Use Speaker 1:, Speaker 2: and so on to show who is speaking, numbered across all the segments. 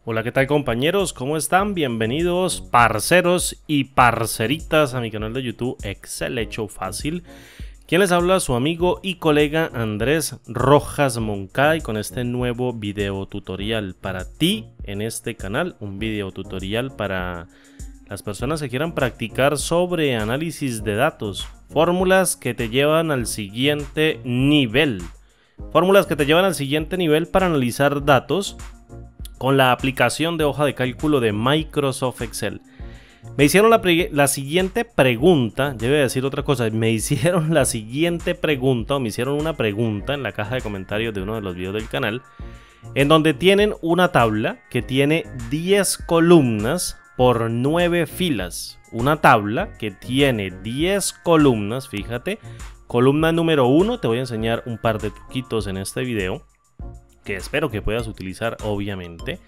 Speaker 1: Hola, ¿qué tal compañeros? ¿Cómo están? Bienvenidos parceros y parceritas a mi canal de YouTube Excel Hecho Fácil. Quien les habla, su amigo y colega Andrés Rojas Moncada, y con este nuevo video tutorial para ti en este canal. Un video tutorial para las personas que quieran practicar sobre análisis de datos. Fórmulas que te llevan al siguiente nivel. Fórmulas que te llevan al siguiente nivel para analizar datos con la aplicación de hoja de cálculo de Microsoft Excel. Me hicieron la siguiente pregunta, yo voy a decir otra cosa, me hicieron la siguiente pregunta, o me hicieron una pregunta en la caja de comentarios de uno de los videos del canal, en donde tienen una tabla que tiene 10 columnas por 9 filas. Una tabla que tiene 10 columnas, fíjate, columna número 1, te voy a enseñar un par de truquitos en este video, que espero que puedas utilizar obviamente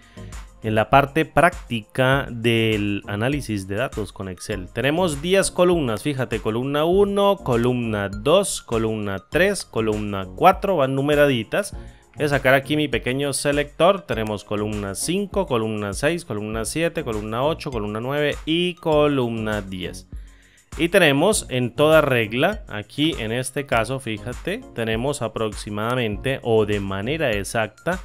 Speaker 1: en la parte práctica del análisis de datos con Excel. Tenemos 10 columnas, fíjate, columna 1, columna 2, columna 3, columna 4, van numeraditas. Voy a sacar aquí mi pequeño selector. Tenemos columna 5, columna 6, columna 7, columna 8, columna 9 y columna 10. Y tenemos en toda regla, aquí en este caso, fíjate, tenemos aproximadamente o de manera exacta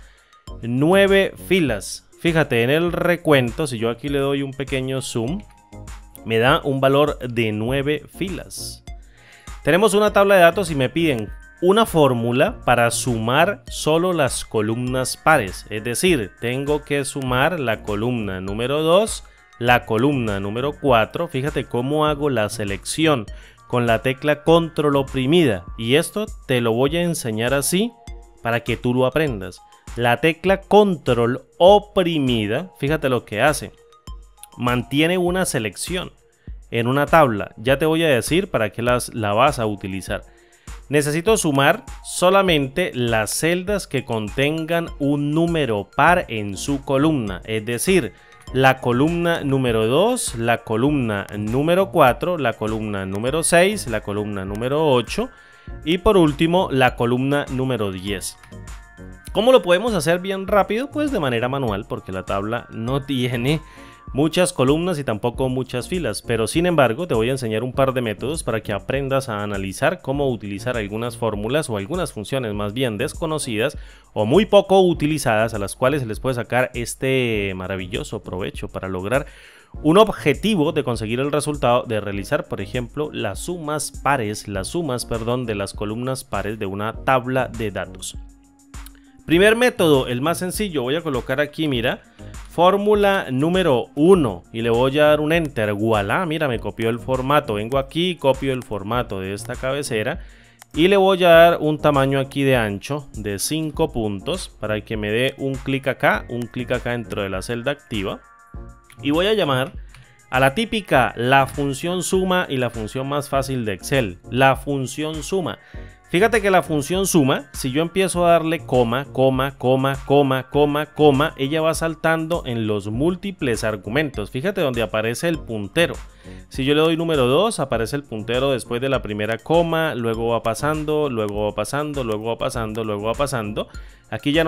Speaker 1: 9 filas. Fíjate, en el recuento, si yo aquí le doy un pequeño zoom, me da un valor de 9 filas. Tenemos una tabla de datos y me piden una fórmula para sumar solo las columnas pares. Es decir, tengo que sumar la columna número 2, la columna número 4, fíjate cómo hago la selección con la tecla control oprimida, y esto te lo voy a enseñar así para que tú lo aprendas. La tecla control oprimida, fíjate lo que hace, mantiene una selección en una tabla. Ya te voy a decir para qué la vas a utilizar. Necesito sumar solamente las celdas que contengan un número par en su columna, es decir, la columna número 2, la columna número 4, la columna número 6, la columna número 8 y por último la columna número 10. ¿Cómo lo podemos hacer bien rápido? Pues de manera manual, porque la tabla no tiene muchas columnas y tampoco muchas filas, pero sin embargo te voy a enseñar un par de métodos para que aprendas a analizar cómo utilizar algunas fórmulas o algunas funciones más bien desconocidas o muy poco utilizadas, a las cuales se les puede sacar este maravilloso provecho para lograr un objetivo de conseguir el resultado de realizar, por ejemplo, las sumas, de las columnas pares de una tabla de datos. Primer método, el más sencillo, voy a colocar aquí, mira, fórmula número 1 y le voy a dar un enter. Voilà, mira, me copió el formato. Vengo aquí, copio el formato de esta cabecera y le voy a dar un tamaño aquí de ancho de 5 puntos para que me dé un clic acá dentro de la celda activa, y voy a llamar a la típica, la función suma, y la función más fácil de Excel, la función suma. Fíjate que la función suma, si yo empiezo a darle coma, ella va saltando en los múltiples argumentos. Fíjate donde aparece el puntero. Si yo le doy número 2, aparece el puntero después de la primera coma, luego va pasando, luego va pasando, luego va pasando, luego va pasando. Aquí ya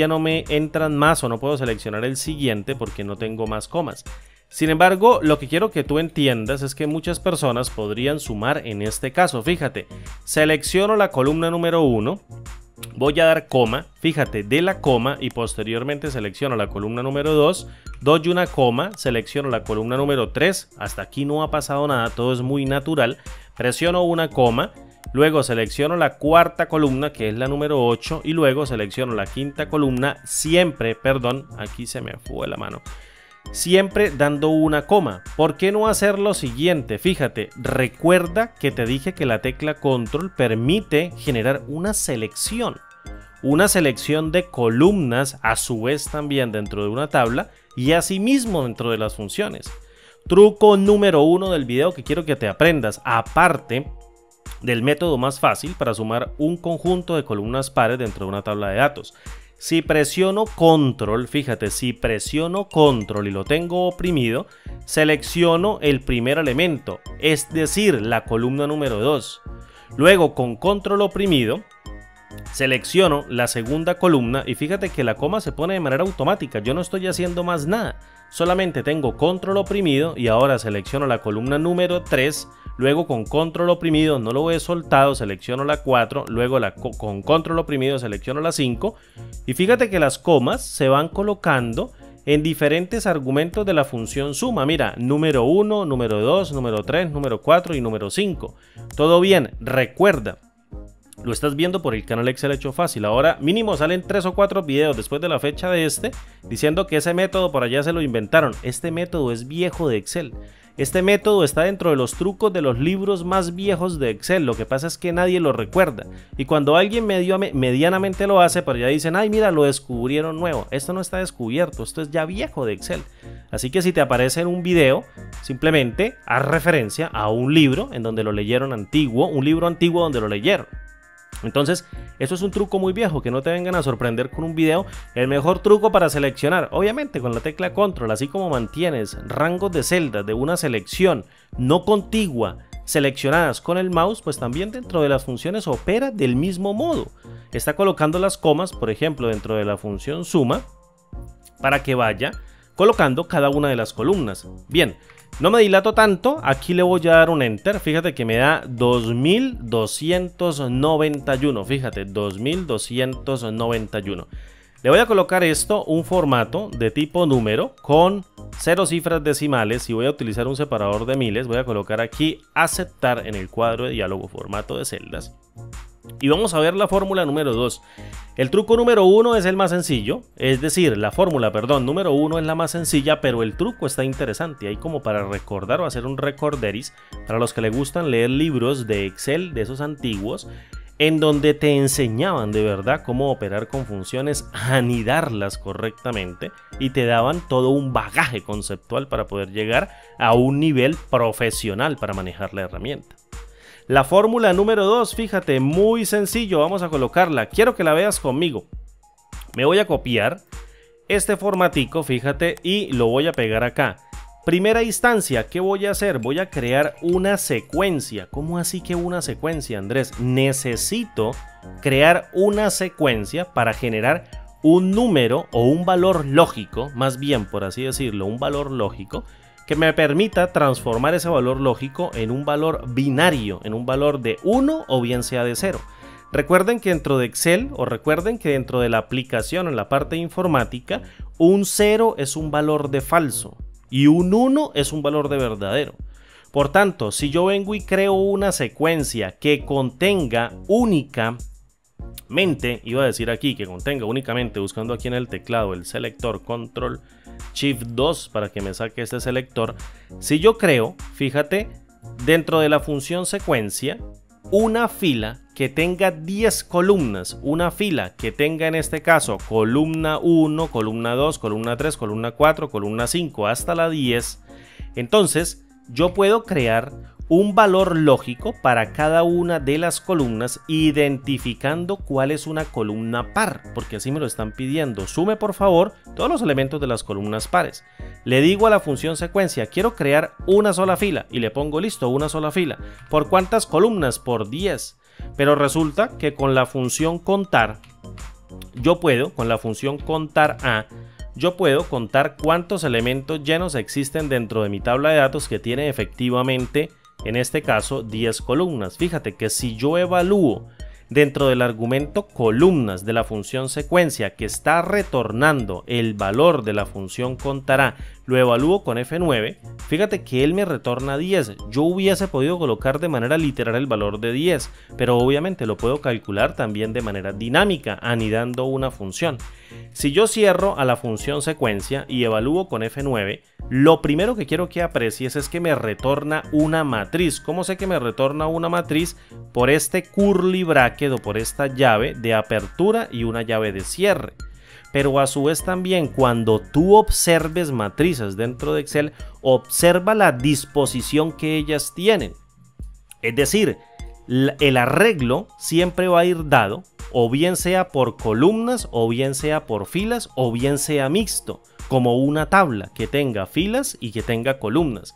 Speaker 1: no me entran más, o no puedo seleccionar el siguiente porque no tengo más comas. Sin embargo, lo que quiero que tú entiendas es que muchas personas podrían sumar en este caso. Fíjate, selecciono la columna número 1, voy a dar coma, fíjate, de la coma, y posteriormente selecciono la columna número 2, doy una coma, selecciono la columna número 3, hasta aquí no ha pasado nada, todo es muy natural, presiono una coma, luego selecciono la cuarta columna, que es la número 8, y luego selecciono la quinta columna, siempre, perdón, aquí se me fue la mano, siempre dando una coma. ¿Por qué no hacer lo siguiente? Fíjate, recuerda que te dije que la tecla control permite generar una selección de columnas, a su vez también dentro de una tabla y asimismo dentro de las funciones. Truco número 1 del video que quiero que te aprendas, aparte del método más fácil para sumar un conjunto de columnas pares dentro de una tabla de datos. Si presiono control, fíjate, si presiono control y lo tengo oprimido, selecciono el primer elemento, es decir, la columna número 2. Luego con control oprimido, Selecciono la segunda columna y fíjate que la coma se pone de manera automática. Yo no estoy haciendo más nada. Solamente tengo control oprimido y ahora selecciono la columna número 3. Luego con control oprimido, no lo he soltado, selecciono la 4. Luego con control oprimido selecciono la 5. Y fíjate que las comas se van colocando en diferentes argumentos de la función suma. Mira, número 1, número 2, número 3, número 4 y número 5. Todo bien, recuerda. Lo estás viendo por el canal Excel Hecho Fácil. Ahora mínimo salen 3 o 4 videos después de la fecha de diciendo que ese método por allá se lo inventaron. Este método es viejo de Excel. Este método está dentro de los trucos de los libros más viejos de Excel. Lo que pasa es que nadie lo recuerda. Y cuando alguien medianamente lo hace, por allá dicen, ay mira, lo descubrieron nuevo. Esto no está descubierto, esto es ya viejo de Excel. Así que si te aparece en un video, simplemente haz referencia a un libro en donde lo leyeron antiguo, un libro antiguo donde lo leyeron. Entonces, eso es un truco muy viejo, que no te vengan a sorprender con un video. El mejor truco para seleccionar, obviamente con la tecla control, así como mantienes rangos de celdas de una selección no contigua seleccionadas con el mouse, pues también dentro de las funciones opera del mismo modo. Está colocando las comas, por ejemplo, dentro de la función suma, para que vaya colocando cada una de las columnas. Bien. No me dilato tanto, aquí le voy a dar un enter, fíjate que me da 2291, fíjate, 2291. Le voy a colocar esto, un formato de tipo número con 0 cifras decimales y voy a utilizar un separador de miles. Voy a colocar aquí aceptar en el cuadro de diálogo formato de celdas. Y vamos a ver la fórmula número 2. El truco número 1 es el más sencillo, es decir, la fórmula, perdón, número 1 es la más sencilla, pero el truco está interesante. Hay como para recordar o hacer un recorderis para los que les gustan leer libros de Excel, de esos antiguos, en donde te enseñaban de verdad cómo operar con funciones, anidarlas correctamente y te daban todo un bagaje conceptual para poder llegar a un nivel profesional para manejar la herramienta. La fórmula número 2, fíjate, muy sencillo, vamos a colocarla. Quiero que la veas conmigo. Me voy a copiar este formatico, fíjate, y lo voy a pegar acá. Primera instancia, ¿qué voy a hacer? Voy a crear una secuencia. ¿Cómo así que una secuencia, Andrés? Necesito crear una secuencia para generar un número o un valor lógico, más bien por así decirlo, un valor lógico, que me permita transformar ese valor lógico en un valor binario, en un valor de 1 o bien sea de 0. Recuerden que dentro de Excel o recuerden que dentro de la aplicación en la parte informática, un 0 es un valor de falso y un 1 es un valor de verdadero. Por tanto, si yo vengo y creo una secuencia que contenga únicamente, iba a decir aquí que contenga únicamente, buscando aquí en el teclado el selector Control Shift 2 para que me saque este selector. Si yo creo, fíjate, dentro de la función secuencia, una fila que tenga 10 columnas, una fila que tenga en este caso columna 1, columna 2, columna 3, columna 4, columna 5 hasta la 10, entonces yo puedo crear un valor lógico para cada una de las columnas, identificando cuál es una columna par, porque así me lo están pidiendo. Sume por favor todos los elementos de las columnas pares. Le digo a la función secuencia, quiero crear una sola fila y le pongo listo, una sola fila. ¿Por cuántas columnas? Por 10. Pero resulta que con la función contar, yo puedo, con la función contar a, yo puedo contar cuántos elementos llenos existen dentro de mi tabla de datos que tiene efectivamente, en este caso, 10 columnas. Fíjate que si yo evalúo dentro del argumento columnas de la función secuencia que está retornando el valor de la función contará, lo evalúo con F9, fíjate que él me retorna 10. Yo hubiese podido colocar de manera literal el valor de 10, pero obviamente lo puedo calcular también de manera dinámica, anidando una función. Si yo cierro a la función secuencia y evalúo con F9, lo primero que quiero que aprecies es que me retorna una matriz. ¿Cómo sé que me retorna una matriz? Por este curly bracket o por esta llave de apertura y una llave de cierre. Pero a su vez también cuando tú observes matrices dentro de Excel, observa la disposición que ellas tienen. Es decir, el arreglo siempre va a ir dado, o bien sea por columnas, o bien sea por filas, o bien sea mixto, como una tabla que tenga filas y que tenga columnas.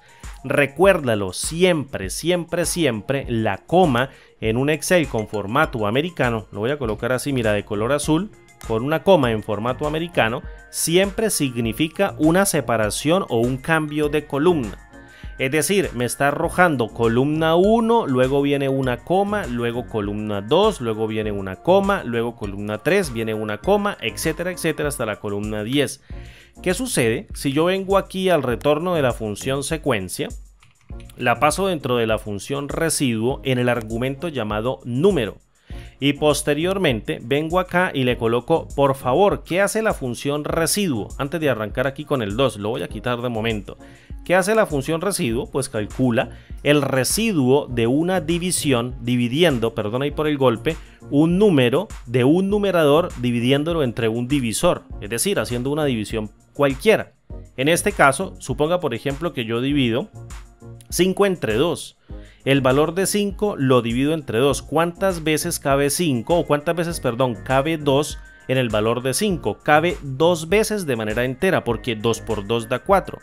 Speaker 1: Recuérdalo siempre, siempre, siempre, la coma en un Excel con formato americano, lo voy a colocar así, mira, de color azul, con una coma en formato americano, siempre significa una separación o un cambio de columna. Es decir, me está arrojando columna 1, luego viene una coma, luego columna 2, luego viene una coma, luego columna 3, viene una coma, etcétera, etcétera, hasta la columna 10. ¿Qué sucede? Si yo vengo aquí al retorno de la función secuencia, la paso dentro de la función residuo en el argumento llamado número. Y posteriormente vengo acá y le coloco, por favor, ¿qué hace la función residuo? Antes de arrancar aquí con el 2, lo voy a quitar de momento. ¿Qué hace la función residuo? Pues calcula el residuo de una división, dividiendo, perdón ahí por el golpe, un número de un numerador dividiéndolo entre un divisor, es decir, haciendo una división cualquiera. En este caso, suponga por ejemplo que yo divido 5 entre 2. El valor de 5 lo divido entre 2. ¿Cuántas veces cabe 5? O cuántas veces, perdón, cabe 2 en el valor de 5? Cabe 2 veces de manera entera, porque 2 por 2 da 4.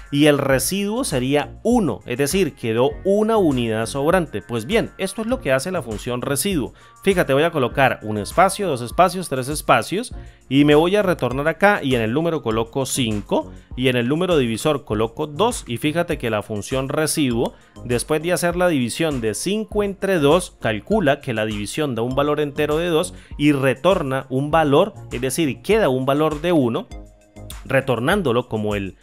Speaker 1: Y el residuo sería 1, es decir, quedó una unidad sobrante. Pues bien, esto es lo que hace la función residuo. Fíjate, voy a colocar un espacio, 2 espacios, 3 espacios y me voy a retornar acá y en el número coloco 5 y en el número divisor coloco 2 y fíjate que la función residuo, después de hacer la división de 5 entre 2, calcula que la división da un valor entero de 2 y retorna un valor, es decir, queda un valor de 1, retornándolo como el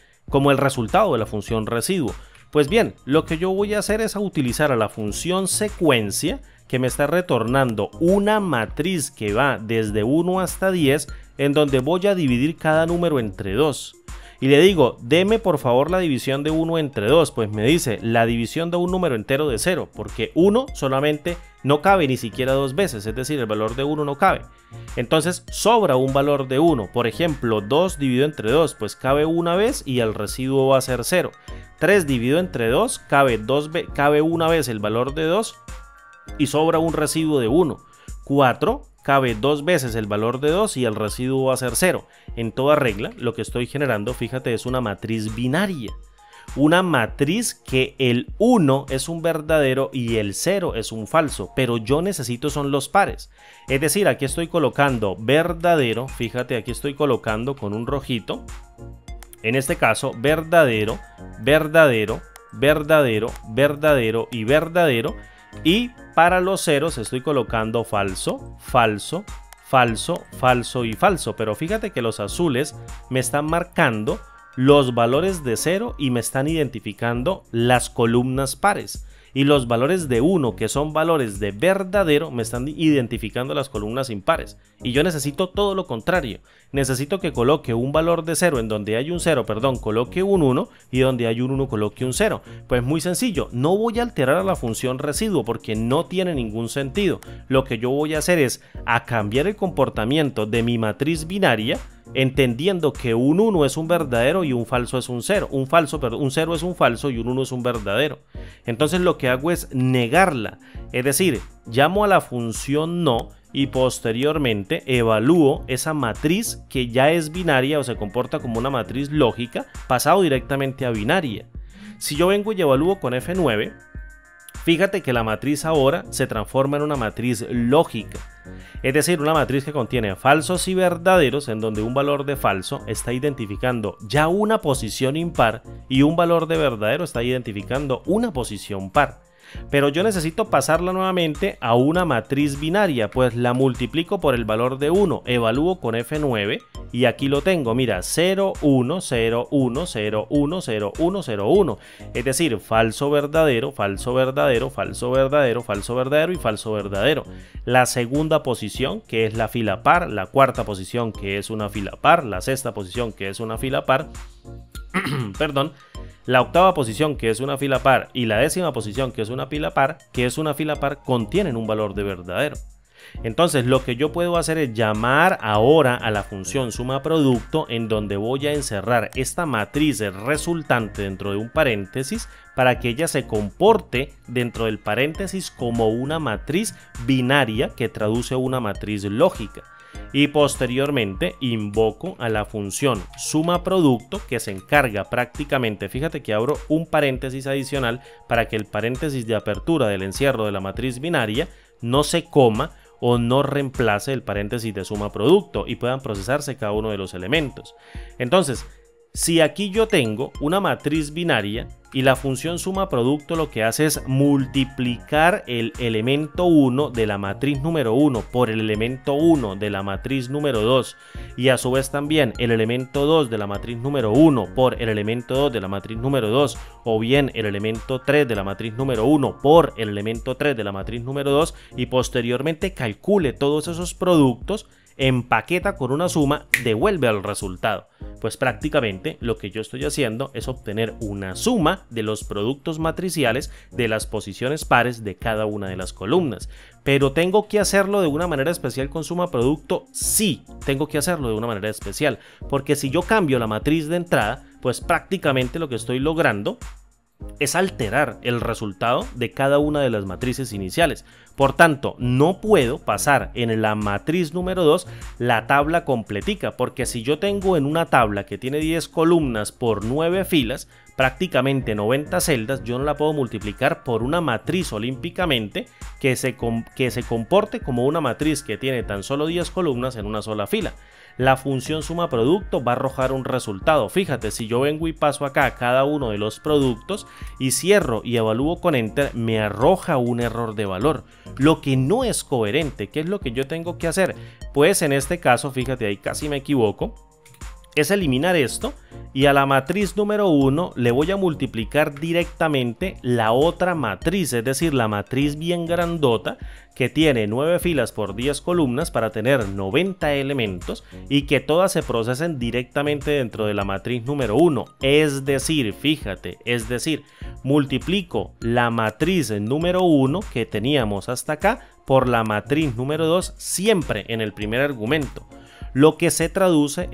Speaker 1: resultado de la función residuo. Pues bien, lo que yo voy a hacer es utilizar a la función secuencia, que me está retornando una matriz que va desde 1 hasta 10, en donde voy a dividir cada número entre 2. Y le digo, deme por favor la división de 1 entre 2, pues me dice la división de un número entero de 0, porque 1 solamente no cabe ni siquiera 2 veces, es decir, el valor de 1 no cabe. Entonces sobra un valor de 1, por ejemplo 2 dividido entre 2, pues cabe una vez y el residuo va a ser 0. 3 dividido entre 2, cabe una vez el valor de 2 y sobra un residuo de 1. 4 cabe 2 veces el valor de 2 y el residuo va a ser 0. En toda regla, lo que estoy generando, fíjate, es una matriz binaria. Una matriz que el 1 es un verdadero y el 0 es un falso, pero yo necesito son los pares. Es decir, aquí estoy colocando verdadero, fíjate, aquí estoy colocando con un rojito, en este caso verdadero, verdadero, verdadero, verdadero y verdadero, y para los ceros estoy colocando falso, falso, falso, falso y falso, pero fíjate que los azules me están marcando los valores de 0 y me están identificando las columnas pares. Y los valores de 1, que son valores de verdadero, me están identificando las columnas impares. Y yo necesito todo lo contrario. Necesito que coloque un valor de 0 en donde hay un 0, perdón, coloque un 1 y donde hay un 1 coloque un 0. Pues muy sencillo, no voy a alterar a la función residuo porque no tiene ningún sentido. Lo que yo voy a hacer es a cambiar el comportamiento de mi matriz binaria, entendiendo que un 1 es un verdadero y un falso es un 0. Un 0 es un falso y un 1 es un verdadero. Entonces lo que hago es negarla. Es decir, llamo a la función no y posteriormente evalúo esa matriz que ya es binaria o se comporta como una matriz lógica, pasado directamente a binaria. Si yo vengo y evalúo con F9, fíjate que la matriz ahora se transforma en una matriz lógica. Es decir, una matriz que contiene falsos y verdaderos, en donde un valor de falso está identificando ya una posición impar y un valor de verdadero está identificando una posición par. Pero yo necesito pasarla nuevamente a una matriz binaria, pues la multiplico por el valor de 1, evalúo con F9 y aquí lo tengo, mira, 0, 1, 0, 1, 0, 1, 0, 1, 0, 1. Es decir, falso, verdadero, falso, verdadero, falso, verdadero, falso, verdadero y falso, verdadero. La segunda posición, que es la fila par, la cuarta posición, que es una fila par, la sexta posición, que es una fila par, perdón, la octava posición, que es una fila par, y la décima posición, que es una fila par, contienen un valor de verdadero. Entonces lo que yo puedo hacer es llamar ahora a la función suma producto, en donde voy a encerrar esta matriz resultante dentro de un paréntesis para que ella se comporte dentro del paréntesis como una matriz binaria que traduce una matriz lógica. y posteriormente invoco a la función suma producto que se encarga prácticamente, fíjate que abro un paréntesis adicional para que el paréntesis de apertura del encierro de la matriz binaria no se coma o no reemplace el paréntesis de suma producto y puedan procesarse cada uno de los elementos. Entonces, si aquí yo tengo una matriz binaria y la función suma producto lo que hace es multiplicar el elemento 1 de la matriz número 1 por el elemento 1 de la matriz número 2 y a su vez también el elemento 2 de la matriz número 1 por el elemento 2 de la matriz número 2 o bien el elemento 3 de la matriz número 1 por el elemento 3 de la matriz número 2 y posteriormente calcule todos esos productos, empaqueta con una suma, devuelve el resultado. Pues prácticamente lo que yo estoy haciendo es obtener una suma de los productos matriciales de las posiciones pares de cada una de las columnas. Pero ¿tengo que hacerlo de una manera especial con suma producto? Sí, tengo que hacerlo de una manera especial, porque si yo cambio la matriz de entrada, pues prácticamente lo que estoy logrando es alterar el resultado de cada una de las matrices iniciales. Por tanto, no puedo pasar en la matriz número 2 la tabla completica, porque si yo tengo en una tabla que tiene 10 columnas por 9 filas, prácticamente 90 celdas, yo no la puedo multiplicar por una matriz olímpicamente que se comporte como una matriz que tiene tan solo 10 columnas en una sola fila. La función suma producto va a arrojar un resultado. Fíjate, si yo vengo y paso acá cada uno de los productos y cierro y evalúo con Enter, me arroja un error de valor, lo que no es coherente. ¿Qué es lo que yo tengo que hacer? Pues en este caso, fíjate, ahí casi me equivoco, es eliminar esto y a la matriz número 1 le voy a multiplicar directamente la otra matriz, es decir, la matriz bien grandota que tiene 9 filas por 10 columnas para tener 90 elementos y que todas se procesen directamente dentro de la matriz número 1. Es decir, fíjate, multiplico la matriz número 1 que teníamos hasta acá por la matriz número 2 siempre en el primer argumento. Lo que se traduce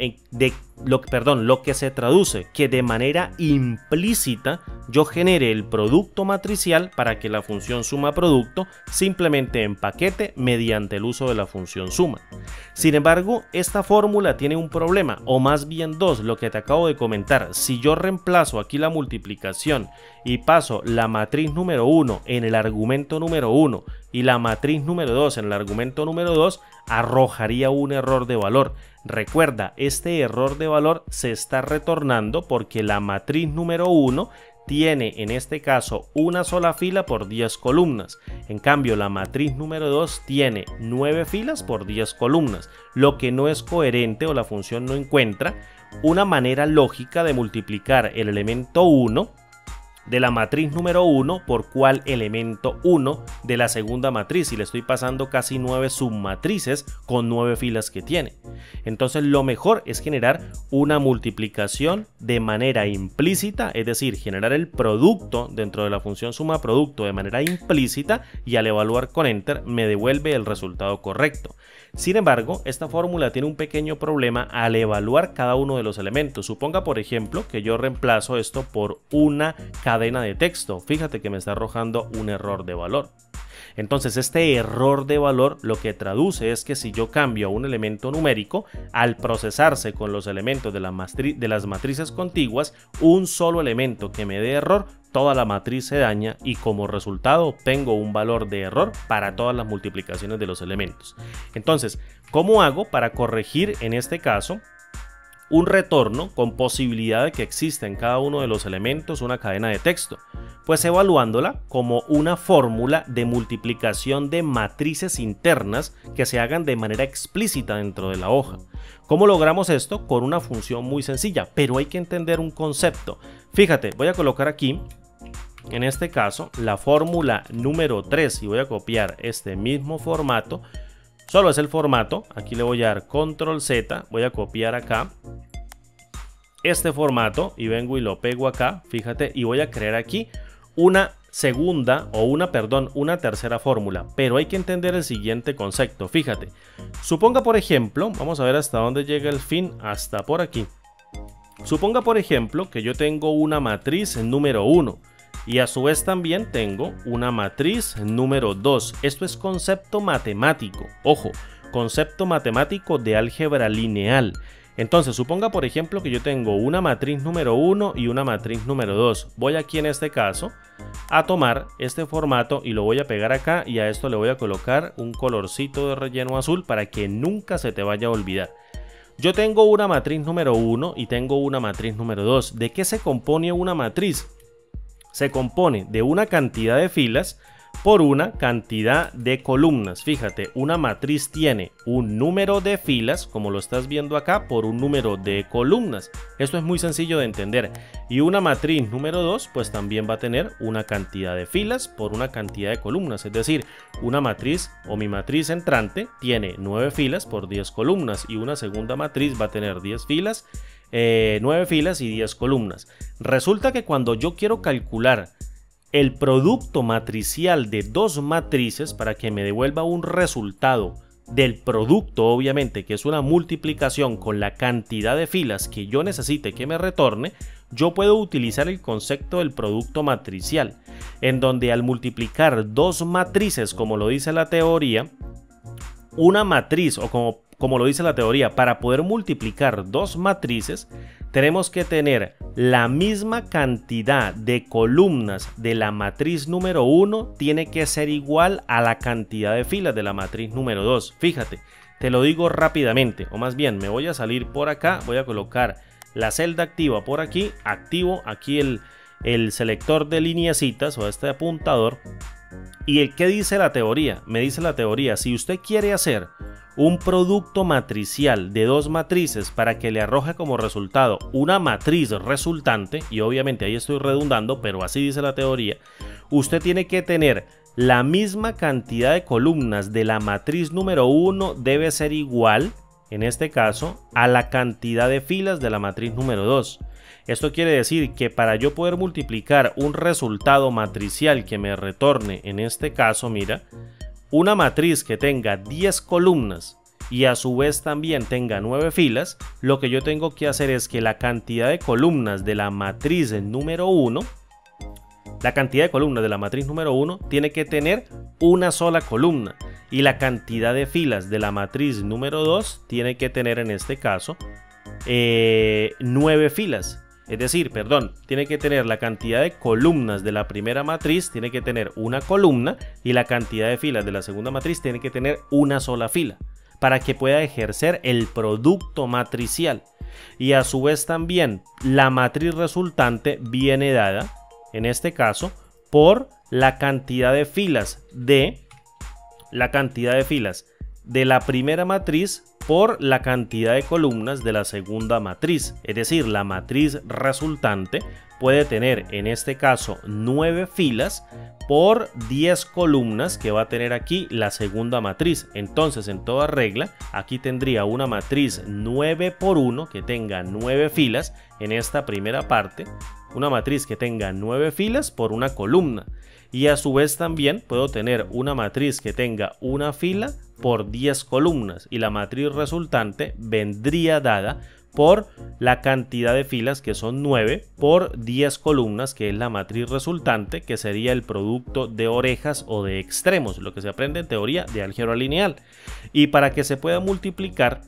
Speaker 1: que de manera implícita yo genere el producto matricial para que la función suma producto simplemente empaquete mediante el uso de la función suma. Sin embargo, esta fórmula tiene un problema, o más bien dos, lo que te acabo de comentar. Si yo reemplazo aquí la multiplicación y paso la matriz número 1 en el argumento número 1 y la matriz número 2 en el argumento número 2, arrojaría un error de valor. Recuerda, este error de valor se está retornando porque la matriz número 1 tiene en este caso una sola fila por 10 columnas. En cambio, la matriz número 2 tiene 9 filas por 10 columnas, lo que no es coherente o la función no encuentra una manera lógica de multiplicar el elemento 1 de la matriz número 1 por cuál elemento 1 de la segunda matriz y le estoy pasando casi 9 submatrices con 9 filas que tiene. Entonces lo mejor es generar una multiplicación de manera implícita, es decir, generar el producto dentro de la función suma producto de manera implícita y al evaluar con Enter me devuelve el resultado correcto. Sin embargo, esta fórmula tiene un pequeño problema al evaluar cada uno de los elementos. Suponga, por ejemplo, que yo reemplazo esto por una cadena de texto. Fíjate que me está arrojando un error de valor. Entonces este error de valor lo que traduce es que si yo cambio a un elemento numérico, al procesarse con los elementos de las matrices contiguas, un solo elemento que me dé error, toda la matriz se daña y como resultado obtengo un valor de error para todas las multiplicaciones de los elementos. Entonces, ¿cómo hago para corregir en este caso un retorno con posibilidad de que exista en cada uno de los elementos una cadena de texto? Pues evaluándola como una fórmula de multiplicación de matrices internas que se hagan de manera explícita dentro de la hoja. ¿Cómo logramos esto? Con una función muy sencilla, pero hay que entender un concepto. Fíjate, voy a colocar aquí, en este caso, la fórmula número 3 y voy a copiar este mismo formato. Solo es el formato, aquí le voy a dar Control Z, voy a copiar acá este formato y vengo y lo pego acá, fíjate, y voy a crear aquí una una tercera fórmula, pero hay que entender el siguiente concepto. Fíjate, suponga por ejemplo, vamos a ver hasta dónde llega el fin, hasta por aquí. Suponga por ejemplo que yo tengo una matriz número 1 y a su vez también tengo una matriz número 2. Esto es concepto matemático. Ojo, concepto matemático de álgebra lineal. Entonces, suponga por ejemplo que yo tengo una matriz número 1 y una matriz número 2. Voy aquí en este caso a tomar este formato y lo voy a pegar acá, y a esto le voy a colocar un colorcito de relleno azul para que nunca se te vaya a olvidar. Yo tengo una matriz número 1 y tengo una matriz número 2. ¿De qué se compone una matriz? Se compone de una cantidad de filas por una cantidad de columnas. Fíjate, una matriz tiene un número de filas, como lo estás viendo acá, por un número de columnas. Esto es muy sencillo de entender. Y una matriz número 2 pues también va a tener una cantidad de filas por una cantidad de columnas. Es decir, una matriz o mi matriz entrante tiene 9 filas por 10 columnas, y una segunda matriz va a tener 10 filas, 9 filas y 10 columnas. Resulta que cuando yo quiero calcular el producto matricial de dos matrices para que me devuelva un resultado del producto, obviamente, que es una multiplicación con la cantidad de filas que yo necesite que me retorne, yo puedo utilizar el concepto del producto matricial, en donde al multiplicar dos matrices, como lo dice la teoría, una matriz, o como lo dice la teoría, para poder multiplicar dos matrices, tenemos que tener la misma cantidad de columnas de la matriz número 1, tiene que ser igual a la cantidad de filas de la matriz número 2. Fíjate, te lo digo rápidamente, o más bien me voy a salir por acá, voy a colocar la celda activa por aquí, activo aquí el selector de lineecitas o este apuntador. ¿Y qué dice la teoría? Me dice la teoría, si usted quiere hacer un producto matricial de dos matrices para que le arroje como resultado una matriz resultante, y obviamente ahí estoy redundando, pero así dice la teoría, usted tiene que tener la misma cantidad de columnas de la matriz número 1, debe ser igual, en este caso, a la cantidad de filas de la matriz número 2. Esto quiere decir que para yo poder multiplicar un resultado matricial que me retorne, en este caso, mira, una matriz que tenga 10 columnas y a su vez también tenga 9 filas, lo que yo tengo que hacer es que la cantidad de columnas de la matriz número 1, tiene que tener una sola columna, y la cantidad de filas de la matriz número 2 tiene que tener en este caso 9 filas. Es decir, tiene que tener la cantidad de columnas de la primera matriz, tiene que tener una columna, y la cantidad de filas de la segunda matriz tiene que tener una sola fila, para que pueda ejercer el producto matricial. Y a su vez también la matriz resultante viene dada, en este caso, por la cantidad de filas de la primera matriz por la cantidad de columnas de la segunda matriz. Es decir, la matriz resultante puede tener en este caso 9 filas por 10 columnas que va a tener aquí la segunda matriz. Entonces, en toda regla, aquí tendría una matriz 9 por 1 que tenga 9 filas en esta primera parte, una matriz que tenga 9 filas por una columna, y a su vez también puedo tener una matriz que tenga una fila por 10 columnas, y la matriz resultante vendría dada por la cantidad de filas, que son 9 por 10 columnas, que es la matriz resultante, que sería el producto de orejas o de extremos, lo que se aprende en teoría de álgebra lineal. Y para que se pueda multiplicar,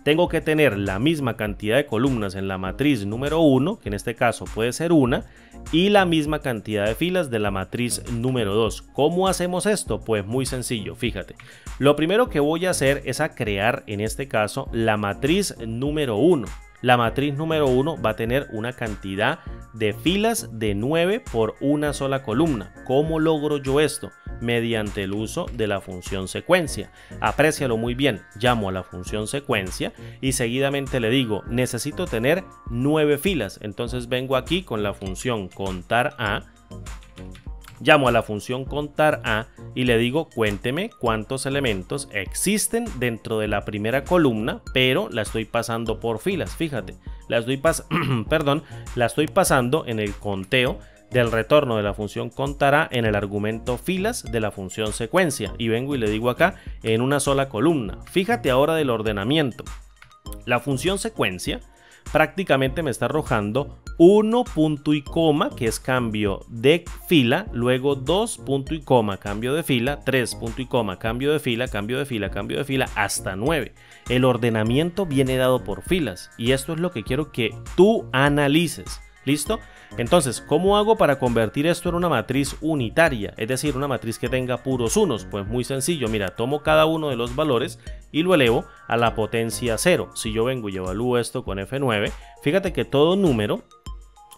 Speaker 1: tengo que tener la misma cantidad de columnas en la matriz número 1, que en este caso puede ser una, y la misma cantidad de filas de la matriz número 2. ¿Cómo hacemos esto? Pues muy sencillo, fíjate. Lo primero que voy a hacer es a crear, en este caso, la matriz número 1. La matriz número 1 va a tener una cantidad de filas de 9 por una sola columna. ¿Cómo logro yo esto? Mediante el uso de la función secuencia. Aprécialo muy bien. Llamo a la función secuencia y seguidamente le digo, necesito tener 9 filas. Entonces vengo aquí con la función contar a. Llamo a la función contar a y le digo, cuénteme cuántos elementos existen dentro de la primera columna, pero la estoy pasando por filas. Fíjate, la estoy pasando en el conteo del retorno de la función contar a en el argumento filas de la función secuencia, y vengo y le digo acá en una sola columna. Fíjate ahora del ordenamiento. La función secuencia prácticamente me está arrojando 1 punto y coma, que es cambio de fila, luego 2 punto y coma, cambio de fila, 3 punto y coma, cambio de fila, cambio de fila, cambio de fila, hasta 9. El ordenamiento viene dado por filas y esto es lo que quiero que tú analices. ¿Listo? Entonces, ¿cómo hago para convertir esto en una matriz unitaria? Es decir, una matriz que tenga puros unos. Pues muy sencillo, mira, tomo cada uno de los valores y lo elevo a la potencia 0. Si yo vengo y evalúo esto con F9, fíjate que todo número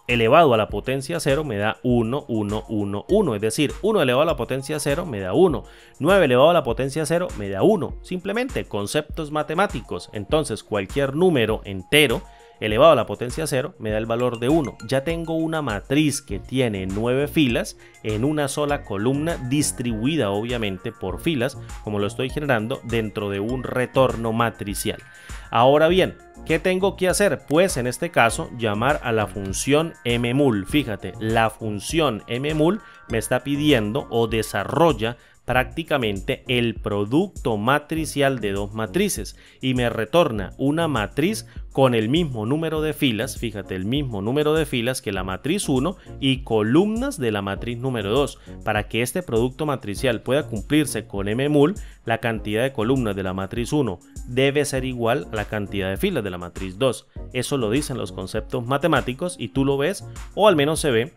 Speaker 1: elevado a la potencia 0 me da 1, 1, 1, 1. Es decir, 1 elevado a la potencia 0 me da 1. 9 elevado a la potencia 0 me da 1. Simplemente conceptos matemáticos. Entonces, cualquier número entero elevado a la potencia 0 me da el valor de 1. Ya tengo una matriz que tiene 9 filas en una sola columna, distribuida obviamente por filas, como lo estoy generando dentro de un retorno matricial. Ahora bien, ¿qué tengo que hacer? Pues en este caso llamar a la función mmul. Fíjate, la función mmul me está pidiendo o desarrolla prácticamente el producto matricial de dos matrices y me retorna una matriz con el mismo número de filas, fíjate, el mismo número de filas que la matriz 1 y columnas de la matriz número 2. Para que este producto matricial pueda cumplirse con mmul, la cantidad de columnas de la matriz 1 debe ser igual a la cantidad de filas de la matriz 2. Eso lo dicen los conceptos matemáticos y tú lo ves, o al menos se ve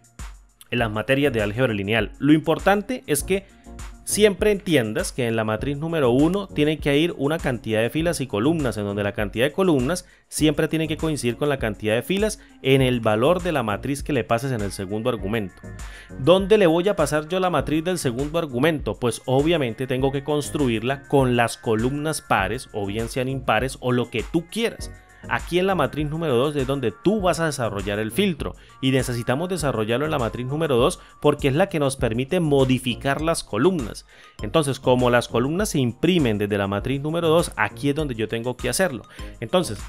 Speaker 1: en las materias de álgebra lineal. Lo importante es que siempre entiendas que en la matriz número 1 tiene que ir una cantidad de filas y columnas, en donde la cantidad de columnas siempre tiene que coincidir con la cantidad de filas en el valor de la matriz que le pases en el segundo argumento. ¿Dónde le voy a pasar yo la matriz del segundo argumento? Pues obviamente tengo que construirla con las columnas pares, o bien sean impares, o lo que tú quieras. Aquí en la matriz número 2 es donde tú vas a desarrollar el filtro y necesitamos desarrollarlo en la matriz número 2 porque es la que nos permite modificar las columnas. Entonces, como las columnas se imprimen desde la matriz número 2, aquí es donde yo tengo que hacerlo. Entonces,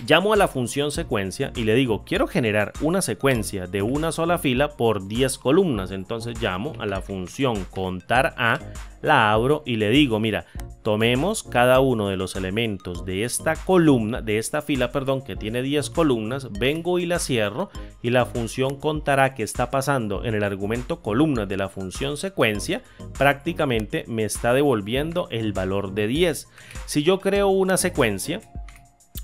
Speaker 1: llamo a la función secuencia y le digo, quiero generar una secuencia de una sola fila por 10 columnas. Entonces llamo a la función contar a, la abro y le digo, mira, tomemos cada uno de los elementos de esta columna, de esta fila, perdón, que tiene 10 columnas, vengo y la cierro y la función contará que está pasando en el argumento columnas de la función secuencia, prácticamente me está devolviendo el valor de 10. Si yo creo una secuencia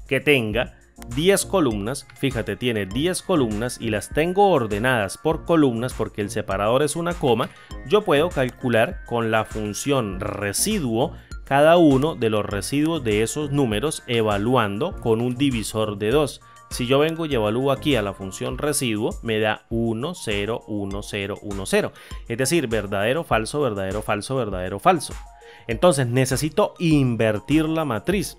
Speaker 1: que tenga 10 columnas, fíjate, tiene 10 columnas y las tengo ordenadas por columnas porque el separador es una coma, yo puedo calcular con la función residuo cada uno de los residuos de esos números evaluando con un divisor de 2. Si yo vengo y evalúo aquí a la función residuo, me da 1, 0, 1, 0, 1, 0. Es decir, verdadero, falso, verdadero, falso, verdadero, falso. Entonces necesito invertir la matriz,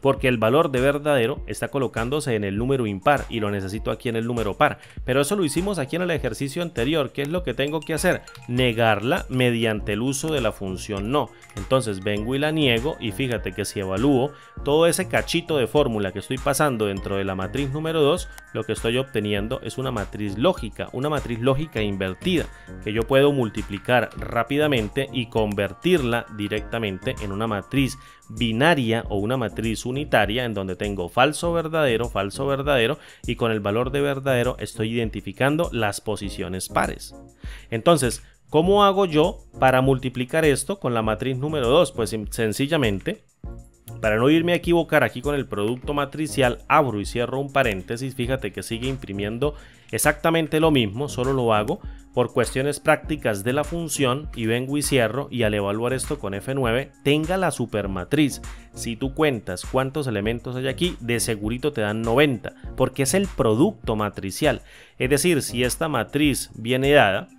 Speaker 1: porque el valor de verdadero está colocándose en el número impar y lo necesito aquí en el número par. Pero eso lo hicimos aquí en el ejercicio anterior. ¿Qué es lo que tengo que hacer? Negarla mediante el uso de la función no. Entonces vengo y la niego y fíjate que si evalúo todo ese cachito de fórmula que estoy pasando dentro de la matriz número 2, lo que estoy obteniendo es una matriz lógica invertida, que yo puedo multiplicar rápidamente y convertirla directamente en una matriz binaria o una matriz unitaria en donde tengo falso, verdadero y con el valor de verdadero estoy identificando las posiciones pares. Entonces, ¿cómo hago yo para multiplicar esto con la matriz número 2? Pues sencillamente, para no irme a equivocar aquí con el producto matricial, abro y cierro un paréntesis, fíjate que sigue imprimiendo exactamente lo mismo, solo lo hago por cuestiones prácticas de la función y vengo y cierro y al evaluar esto con F9 tenga la supermatriz. Si tú cuentas cuántos elementos hay aquí, de segurito te dan 90 porque es el producto matricial. Es decir, si esta matriz viene dada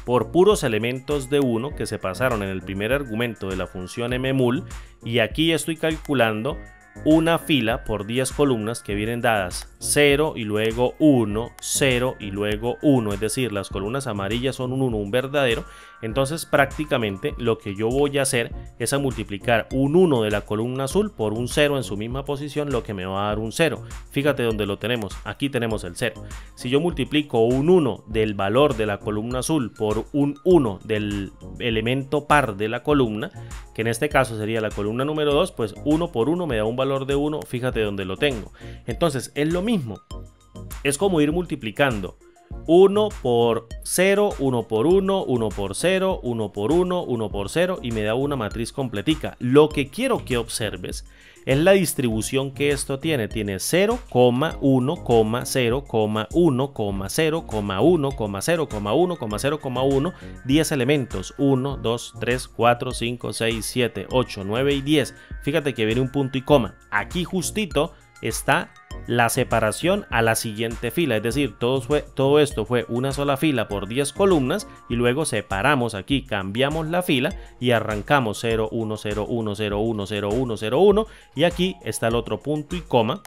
Speaker 1: por puros elementos de 1 que se pasaron en el primer argumento de la función mmul y aquí estoy calculando una fila por 10 columnas que vienen dadas 0 y luego 1, 0 y luego 1, es decir, las columnas amarillas son un 1, un verdadero. Entonces prácticamente lo que yo voy a hacer es a multiplicar un 1 de la columna azul por un 0 en su misma posición, lo que me va a dar un 0. Fíjate donde lo tenemos, aquí tenemos el 0. Si yo multiplico un 1 del valor de la columna azul por un 1 del elemento par de la columna, que en este caso sería la columna número 2, pues 1 por 1 me da un valor valor de 1, fíjate dónde lo tengo. Entonces es lo mismo, es como ir multiplicando 1 por 0, 1 por 1, 1 por 0, 1 por 1, 1 por 0 y me da una matriz completica. Lo que quiero que observes es la distribución que esto tiene. Tiene 0, 1, 0, 1, 0, 1, 0, 1, 0, 1, 10 elementos. 1, 2, 3, 4, 5, 6, 7, 8, 9 y 10. Fíjate que viene un punto y coma. Aquí justito está la separación a la siguiente fila, es decir, todo esto fue una sola fila por 10 columnas y luego separamos aquí, cambiamos la fila y arrancamos 0, 1, 0, 1, 0, 1, 0, 1, 0, 1 y aquí está el otro punto y coma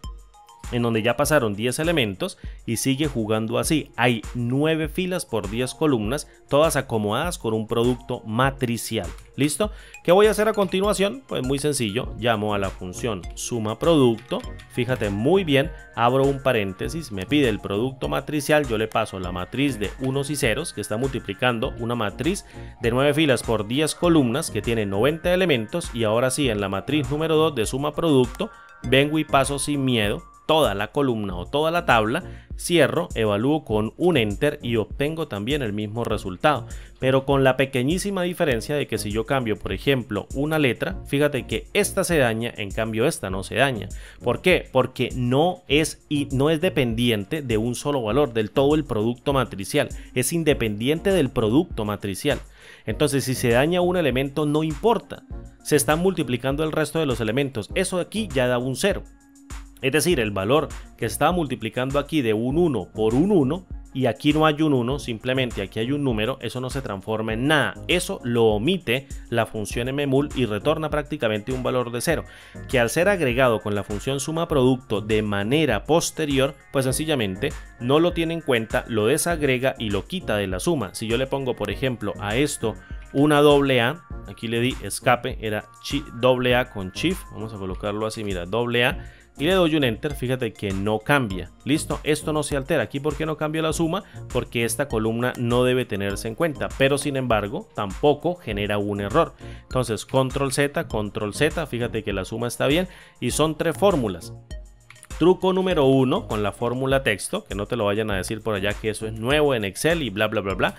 Speaker 1: en donde ya pasaron 10 elementos y sigue jugando así. Hay 9 filas por 10 columnas, todas acomodadas con un producto matricial. ¿Listo? ¿Qué voy a hacer a continuación? Pues muy sencillo, llamo a la función suma producto, fíjate muy bien, abro un paréntesis, me pide el producto matricial, yo le paso la matriz de unos y ceros que está multiplicando una matriz de 9 filas por 10 columnas que tiene 90 elementos y ahora sí en la matriz número 2 de suma producto vengo y paso sin miedo toda la columna o toda la tabla, cierro, evalúo con un enter y obtengo también el mismo resultado, pero con la pequeñísima diferencia de que si yo cambio por ejemplo una letra, fíjate que esta se daña, en cambio esta no se daña. ¿Por qué? Porque no es dependiente de un solo valor, del todo el producto matricial, es independiente del producto matricial. Entonces si se daña un elemento no importa, se están multiplicando el resto de los elementos, eso aquí ya da un 0. Es decir, el valor que estaba multiplicando aquí de un 1 por un 1 y aquí no hay un 1, simplemente aquí hay un número, eso no se transforma en nada. Eso lo omite la función mmul y retorna prácticamente un valor de 0, que al ser agregado con la función suma producto de manera posterior, pues sencillamente no lo tiene en cuenta, lo desagrega y lo quita de la suma. Si yo le pongo, por ejemplo, a esto una doble A, aquí le di escape, era doble A con shift, vamos a colocarlo así, mira, doble A, y le doy un enter, fíjate que no cambia. Listo, esto no se altera. Aquí, ¿por qué no cambia la suma? Porque esta columna no debe tenerse en cuenta, pero sin embargo tampoco genera un error. Entonces control Z, fíjate que la suma está bien y son 3 fórmulas. Truco número 1 con la fórmula texto, que no te lo vayan a decir por allá que eso es nuevo en Excel y bla bla bla bla,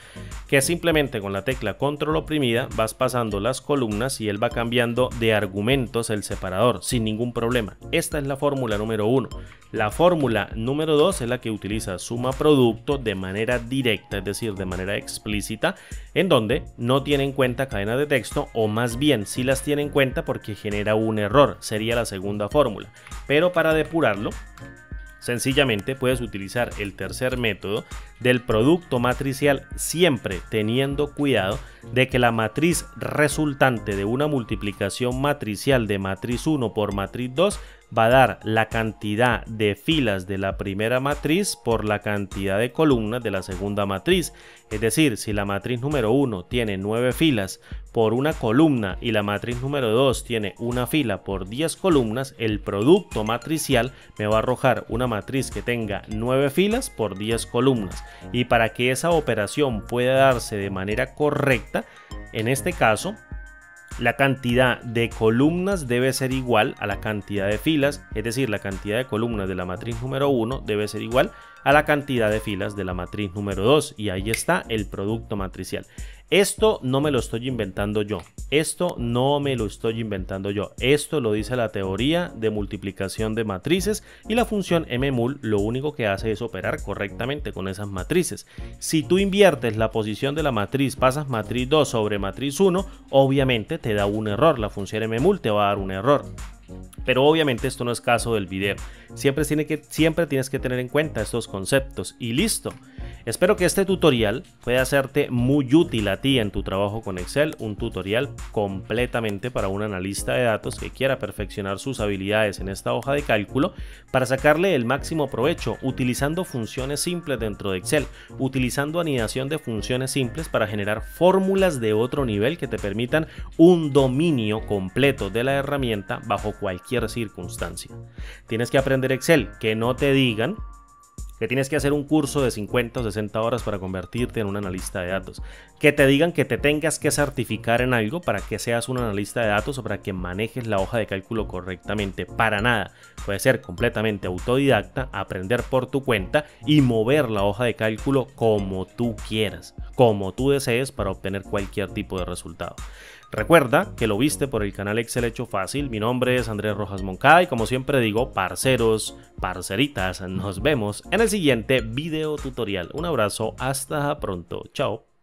Speaker 1: que simplemente con la tecla control oprimida vas pasando las columnas y él va cambiando de argumentos el separador sin ningún problema. Esta es la fórmula número 1. La fórmula número 2 es la que utiliza suma producto de manera directa, es decir, de manera explícita, en donde no tiene en cuenta cadenas de texto, o más bien sí las tiene en cuenta porque genera un error, sería la segunda fórmula. Pero para depurarlo, sencillamente puedes utilizar el tercer método del producto matricial, siempre teniendo cuidado de que la matriz resultante de una multiplicación matricial de matriz 1 por matriz 2 va a dar la cantidad de filas de la primera matriz por la cantidad de columnas de la segunda matriz. Es decir, si la matriz número 1 tiene 9 filas por una columna y la matriz número 2 tiene una fila por 10 columnas, el producto matricial me va a arrojar una matriz que tenga 9 filas por 10 columnas. Y para que esa operación pueda darse de manera correcta, en este caso, la cantidad de columnas debe ser igual a la cantidad de filas, es decir, la cantidad de columnas de la matriz número 1 debe ser igual a la cantidad de filas de la matriz número 2 y ahí está el producto matricial. Esto no me lo estoy inventando yo, esto lo dice la teoría de multiplicación de matrices y la función mmul lo único que hace es operar correctamente con esas matrices. Si tú inviertes la posición de la matriz, pasas matriz 2 sobre matriz 1, obviamente te da un error, la función mmul te va a dar un error. Pero obviamente esto no es caso del video. Siempre tienes que tener en cuenta estos conceptos y listo. Espero que este tutorial pueda serte muy útil a ti en tu trabajo con Excel, un tutorial completamente para un analista de datos que quiera perfeccionar sus habilidades en esta hoja de cálculo para sacarle el máximo provecho utilizando funciones simples dentro de Excel, utilizando anidación de funciones simples para generar fórmulas de otro nivel que te permitan un dominio completo de la herramienta bajo cualquier circunstancia. Tienes que aprender Excel, que no te digan que tienes que hacer un curso de 50 o 60 horas para convertirte en un analista de datos, que te digan que te tengas que certificar en algo para que seas un analista de datos o para que manejes la hoja de cálculo correctamente. Para nada. Puedes ser completamente autodidacta, aprender por tu cuenta y mover la hoja de cálculo como tú quieras, como tú desees, para obtener cualquier tipo de resultado. Recuerda que lo viste por el canal Excel Hecho Fácil. Mi nombre es Andrés Rojas Moncada y como siempre digo, parceros, parceritas, nos vemos en el siguiente video tutorial. Un abrazo, hasta pronto, chao.